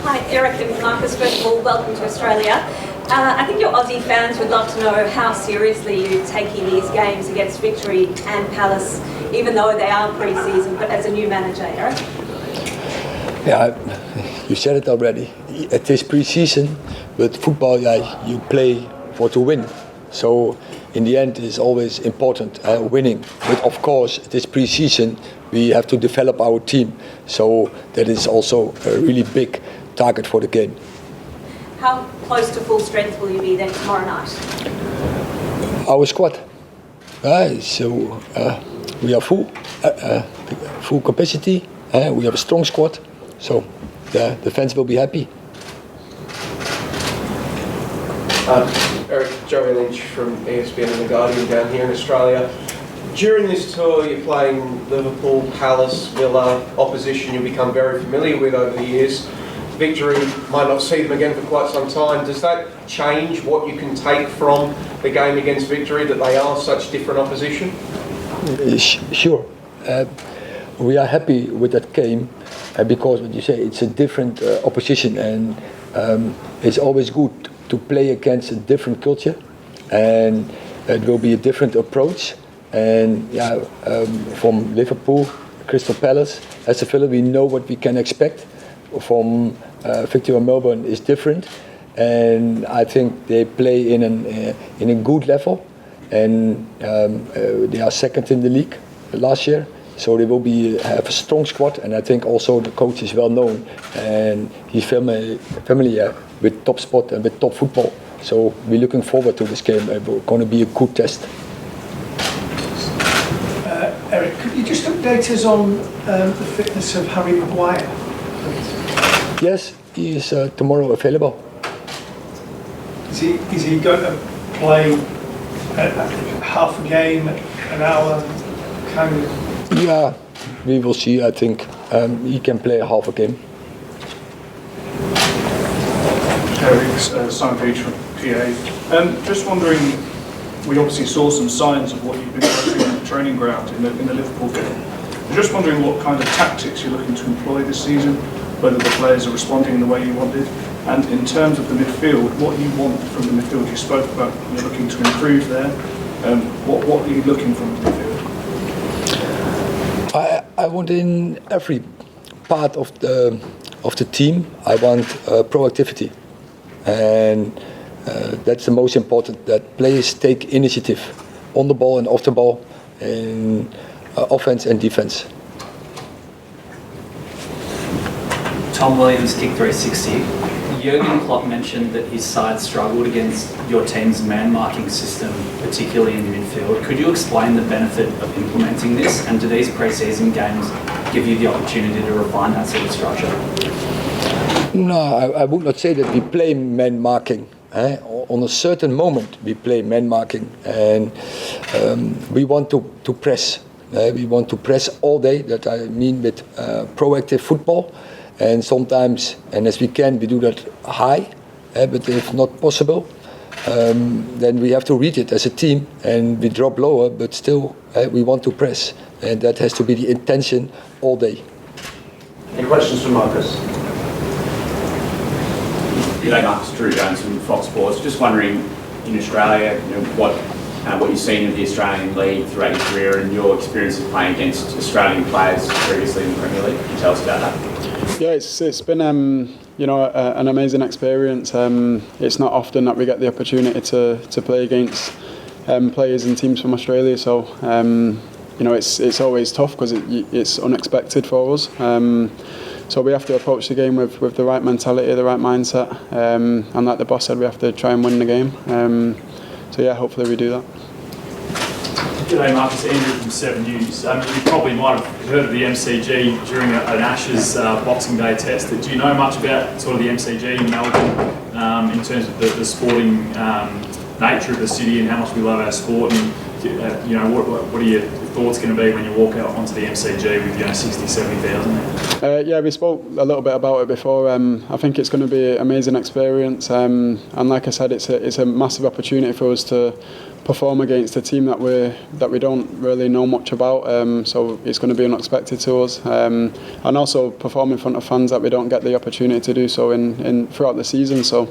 Hi, Erik and Marcus. First of all, welcome to Australia. I think your Aussie fans would love to know how seriously you're taking these games against Victory and Palace, even though they are pre-season, but as a new manager, Erik? Yeah, you said it already. It is pre-season, but football, yeah, you play for to win. So in the end, it's always important winning. But of course, it is pre-season. We have to develop our team. So that is also a really big target for the game. How close to full strength will you be then tomorrow night? Our squad. So we are full capacity. We have a strong squad. So the fans will be happy. Erik, Joey Lynch from ESPN and The Guardian down here in Australia. During this tour, you're playing Liverpool, Palace, Villa, opposition you'll become very familiar with over the years. Victory, might not see them again for quite some time. Does that change what you can take from the game against Victory, that they are such different opposition? Sure. We are happy with that game because, what you say, it's a different opposition, and it's always good to play against a different culture, and it will be a different approach. And from Liverpool, Crystal Palace, as a Villa, we know what we can expect. From Victory and Melbourne is different, and I think they play in a good level, and they are second in the league last year. So they will have a strong squad, and I think also the coach is well known, and he's familiar with top sport and with top football. So we're looking forward to this game. It's going to be a good test. Erik, could you just update us on the fitness of Harry Maguire, please? Yes, he is tomorrow available. Is he going to play half a game, an hour, kind of? Yeah, we will see. I think he can play half a game. Erik, Simon Beach from PA. Just wondering, we obviously saw some signs of what you've been doing on the training ground in the Liverpool game. I'm just wondering what kind of tactics you're looking to employ this season, whether the players are responding in the way you wanted, and in terms of the midfield, what you want from the midfield. You spoke about you're looking to improve there. What are you looking from the midfield? I want in every part of the team, I want proactivity, and that's the most important, that players take initiative on the ball and off the ball, in offense and defense. Tom Williams, Kick 360. Jurgen Klopp mentioned that his side struggled against your team's man-marking system, particularly in midfield. Could you explain the benefit of implementing this, and do these pre-season games give you the opportunity to refine that sort of structure? No, I would not say that we play man-marking. On a certain moment we play man-marking, and we want to press. We want to press all day, that I mean with proactive football. And sometimes, and as we can, we do that high, but if not possible, then we have to read it as a team, and we drop lower, but still we want to press, and that has to be the intention all day. Any questions for Marcus? G'day, Marcus. Drew Jones from Fox Sports. Just wondering, in Australia, what you've seen of the Australian League throughout your career and your experience of playing against Australian players previously in the Premier League. Can you tell us about that? Yeah, it's been an amazing experience. It's not often that we get the opportunity to play against players and teams from Australia, so it's always tough because it's unexpected for us. So we have to approach the game with the right mentality, the right mindset, and like the boss said, we have to try and win the game. So yeah, hopefully we do that. G'day Marcus, Andrew from 7 News. You probably might have heard of the MCG during an Ashes Boxing Day test. Do you know much about sort of the MCG in Melbourne in terms of the sporting nature of the city and how much we love our sport, and You know, what are your thoughts going to be when you walk out onto the MCG with 60, 70,000? Yeah, we spoke a little bit about it before. I think it's going to be an amazing experience, and like I said, it's a massive opportunity for us to perform against a team that we don't really know much about. So it's going to be unexpected to us, and also perform in front of fans that we don't get the opportunity to do so in throughout the season. So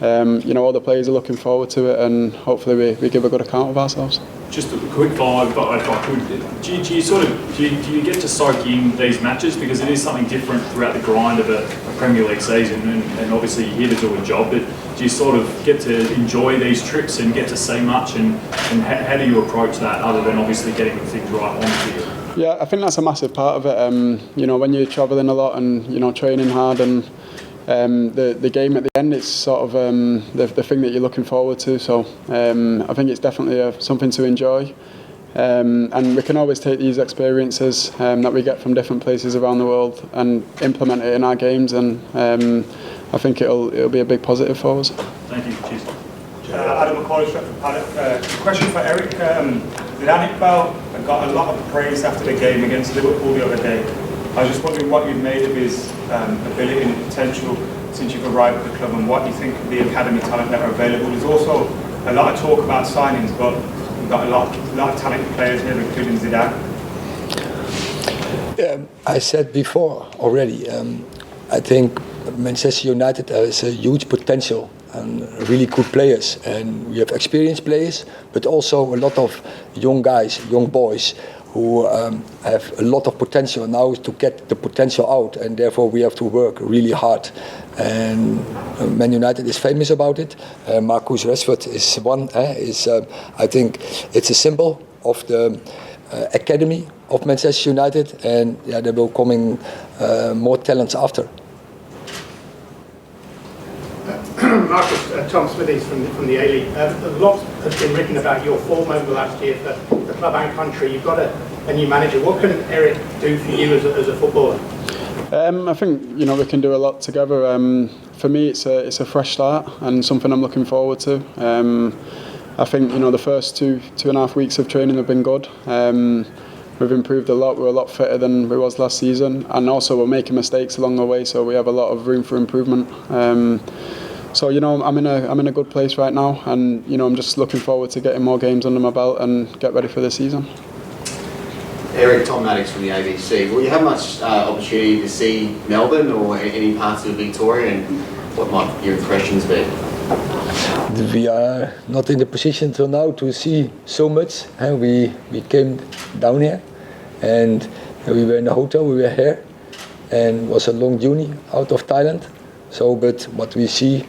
all the players are looking forward to it, and hopefully we give a good account of ourselves. Just a quick follow-up, but if I could, do you get to soak in these matches, because it is something different throughout the grind of a Premier League season, and obviously you're here to do a job, but do you sort of get to enjoy these trips and get to see much, and how do you approach that other than obviously getting things right on the field? Yeah, I think that's a massive part of it. When you're travelling a lot and training hard, and the game at the end, it's sort of the thing that you're looking forward to. So I think it's definitely something to enjoy, and we can always take these experiences that we get from different places around the world and implement it in our games, and I think it'll be a big positive for us. Thank you. Cheers. Adam McCauley, question for Erik. Erik got a lot of praise after the game against Liverpool the other day. I was just wondering what you've made of his ability and potential since you've arrived at the club, and what you think of the academy talent that are available. There's also a lot of talk about signings, but we've got a lot of talented players here, including Zidane. I said before already, I think Manchester United has a huge potential and really good players, and we have experienced players, but also a lot of young guys, young boys, who have a lot of potential. Now is to get the potential out, and therefore we have to work really hard. And Man United is famous about it. Marcus Rashford is one. I think it's a symbol of the academy of Manchester United, and there will coming more talents after. Marcus, Tom Smithies from the A-League. A lot has been written about your form over the last year for the club and country. You've got a new manager. What can Erik do for you as a footballer? I think we can do a lot together. For me, it's a fresh start and something I'm looking forward to. I think the first two and a half weeks of training have been good. We've improved a lot. We're a lot fitter than we was last season, and also we're making mistakes along the way, so we have a lot of room for improvement. So I'm in a good place right now, and I'm just looking forward to getting more games under my belt and get ready for the season. Erik, Tom Maddox from the ABC. Will you have much opportunity to see Melbourne or any parts of Victoria, and what might your impressions be? We are not in the position till now to see so much. We came down here, and we were in the hotel. We were here, and it was a long journey out of Thailand. So, but what we see,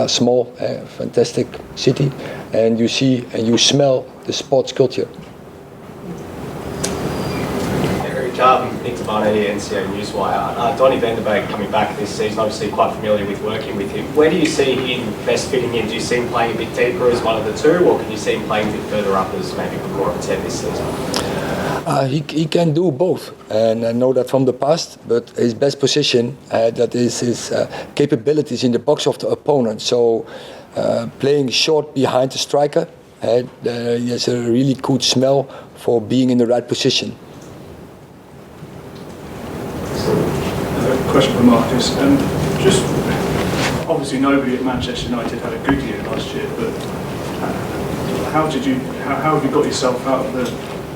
small, fantastic city, and you see and you smell the sports culture. Nick Tabana here, NCA Newswire. Donny van der Beek coming back this season, obviously quite familiar with working with him. Where do you see him best fitting in? Do you see him playing a bit deeper as one of the two, or can you see him playing a bit further up as maybe more of a 10 this season? He can do both, and I know that from the past, but his best position, that is his capabilities in the box of the opponent. So playing short behind the striker, he has a really good smell for being in the right position. Question for Marcus. Just obviously nobody at Manchester United had a good year last year, but how have you got yourself out of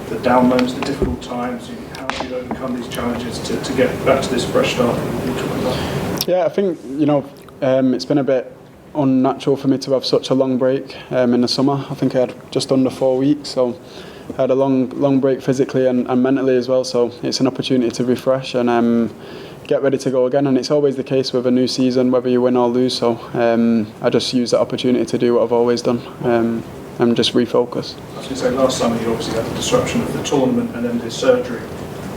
the down moments, the difficult times? How have you overcome these challenges to get back to this fresh start that you're talking about? Yeah, I think it's been a bit unnatural for me to have such a long break in the summer. I think I had just under 4 weeks, so I had a long break physically and mentally as well. So it's an opportunity to refresh and get ready to go again, and it's always the case with a new season, whether you win or lose. So I just use that opportunity to do what I've always done and just refocus. I was going to say, last summer you obviously had the disruption of the tournament and then the surgery.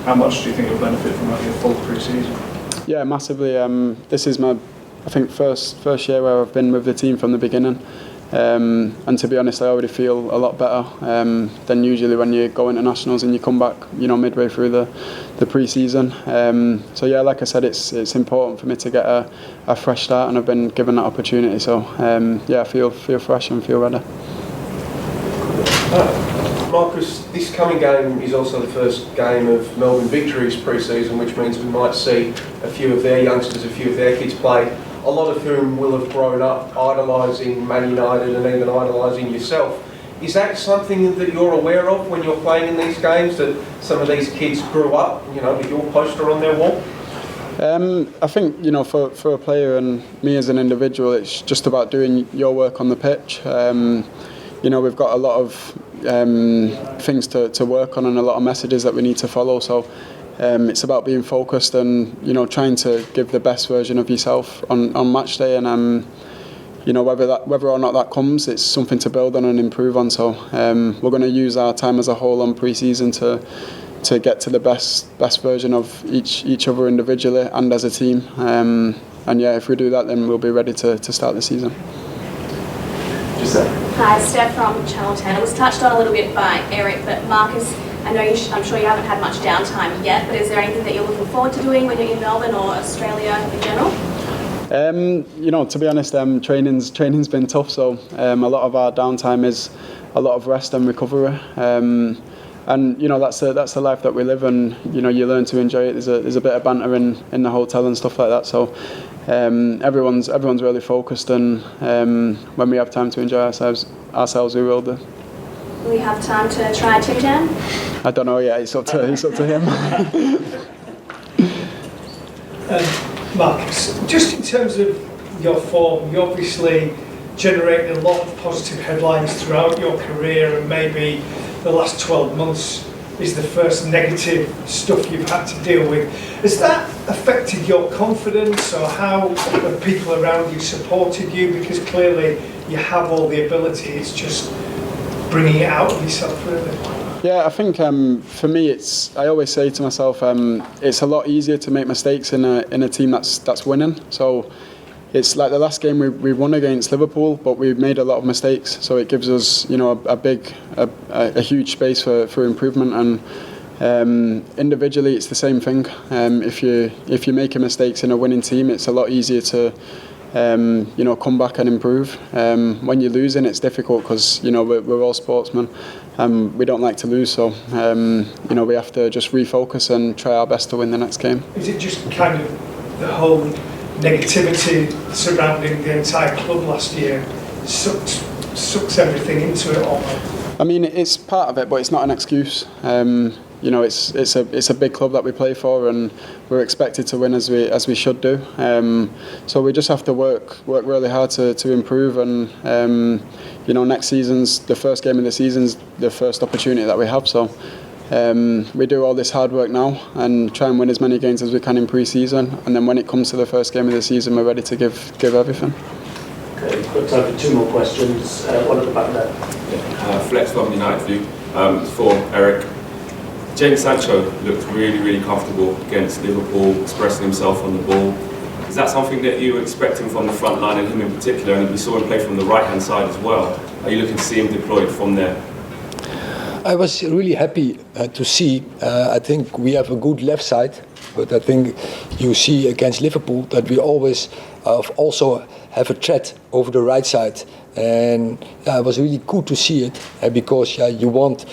How much do you think you'll benefit from having a full pre-season? Yeah, massively. This is my, I think, first year where I've been with the team from the beginning. And to be honest, I already feel a lot better than usually when you go internationals and you come back, midway through the pre-season. So yeah, like I said, it's important for me to get a fresh start, and I've been given that opportunity. So yeah, I feel fresh and feel ready. Marcus, this coming game is also the first game of Melbourne Victory's pre-season, which means we might see a few of their youngsters, a few of their kids play, a lot of whom will have grown up idolising Man United and even idolising yourself. Is that something that you're aware of when you're playing in these games, that some of these kids grew up, with your poster on their wall? I think, for a player and me as an individual, it's just about doing your work on the pitch. We've got a lot of things to work on and a lot of messages that we need to follow. So it's about being focused and, trying to give the best version of yourself on match day. And, whether or not that comes, it's something to build on and improve on. So we're going to use our time as a whole on pre-season to get to the best version of each other individually and as a team. And yeah, if we do that, then we'll be ready to start the season. Hi, Steph from Channel 10. It was touched on a little bit by Erik, but Marcus, I know I'm sure you haven't had much downtime yet, but is there anything that you're looking forward to doing when you're in Melbourne or Australia in general? To be honest, training's been tough, so a lot of our downtime is a lot of rest and recovery. And that's the life that we live, and you learn to enjoy it. There's a bit of banter in the hotel and stuff like that. So everyone's really focused, and when we have time to enjoy ourselves, we will do. Will we have time to try Tim Jam? I don't know yet. It's up to him. Marcus, just in terms of your form, you obviously generated a lot of positive headlines throughout your career, and maybe the last 12 months is the first negative stuff you've had to deal with. Has that affected your confidence, or how have people around you supported you? Because clearly you have all the ability, it's just bringing it out of yourself, really. Yeah, I think for me, I always say to myself, it's a lot easier to make mistakes in a team that's winning. So it's like the last game we won against Liverpool, but we made a lot of mistakes. So it gives us, a huge space for improvement. And individually, it's the same thing. If you're making mistakes in a winning team, it's a lot easier to come back and improve. When you're losing, it's difficult because we're all sportsmen. We don't like to lose, so we have to just refocus and try our best to win the next game. Is it just kind of the whole negativity surrounding the entire club last year sucks everything into it all? I mean, it's part of it, but it's not an excuse. It's a big club that we play for, and we're expected to win as we should do. So we just have to work really hard to improve. And next season's the first game of the season's the first opportunity that we have. So we do all this hard work now and try and win as many games as we can in pre-season. And then when it comes to the first game of the season, we're ready to give everything. Okay, we've got time for two more questions. One at the back there. Flex from United for you. For Erik. Jadon Sancho looked really, really comfortable against Liverpool, expressing himself on the ball. Is that something that you were expecting from the front line, and him in particular? And we saw him play from the right-hand side as well. Are you looking to see him deployed from there? I was really happy to see. I think we have a good left side, but I think you see against Liverpool that we always also have a threat over the right side. And it was really cool to see it because you want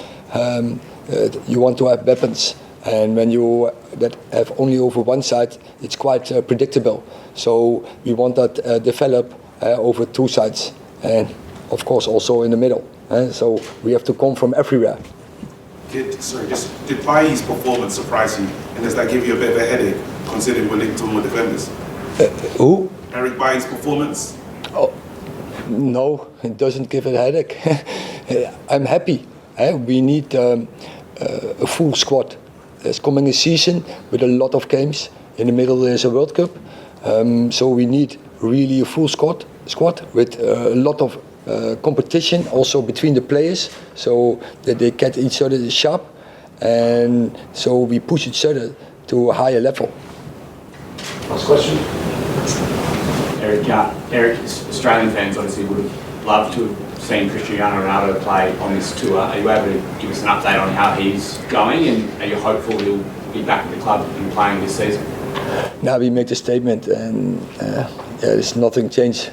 to have weapons, and when you that have only over one side, it's quite predictable. So we want that develop over two sides, and of course also in the middle. So we have to come from everywhere. Did Bailly's performance surprise you, and does that give you a bit of a headache, considering we're linked to more defenders? Who? Erik Bailly's performance? Oh, no, it doesn't give a headache. I'm happy. We need a full squad. There's coming a season with a lot of games. In the middle there's a World Cup. So we need really a full squad with a lot of competition also between the players, so that they get each other sharp, and so we push each other to a higher level. Last question. Erik, Australian fans obviously would have loved to have seen Cristiano Ronaldo play on this tour. Are you able to give us an update on how he's going, and are you hopeful he'll be back at the club and playing this season? Now we made a statement, and there's nothing changed